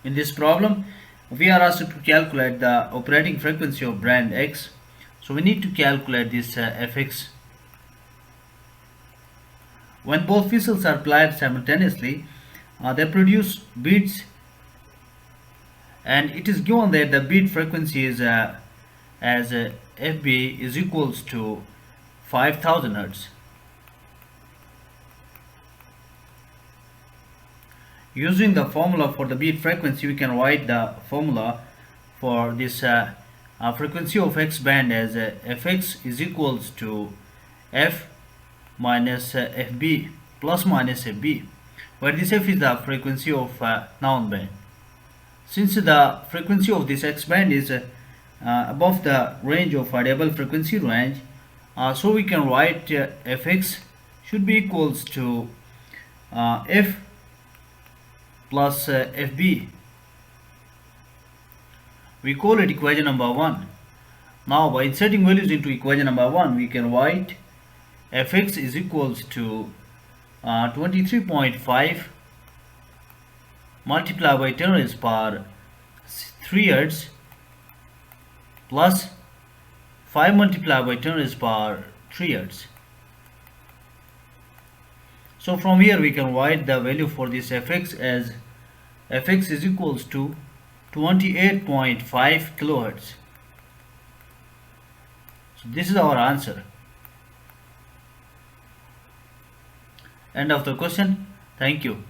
In this problem, we are asked to calculate the operating frequency of band X. So we need to calculate this fx. When both whistles are played simultaneously, they produce beats, and it is given that the beat frequency is as fb is equals to 5000 Hz. Using the formula for the beat frequency, we can write the formula for this frequency of X band as fx is equals to f minus fb plus minus fb, where this f is the frequency of noun band. Since the frequency of this X band is above the range of a double frequency range, so we can write fx should be equals to f plus fb. We call it equation number 1. Now by inserting values into equation number 1, we can write fx is equals to 23.5 multiplied by 10 raised per 3 Hz plus 5 multiplied by 10 raised per 3 Hz. So from here we can write the value for this fx as fx is equals to 28.5 kHz. So this is our answer. End of the question. Thank you.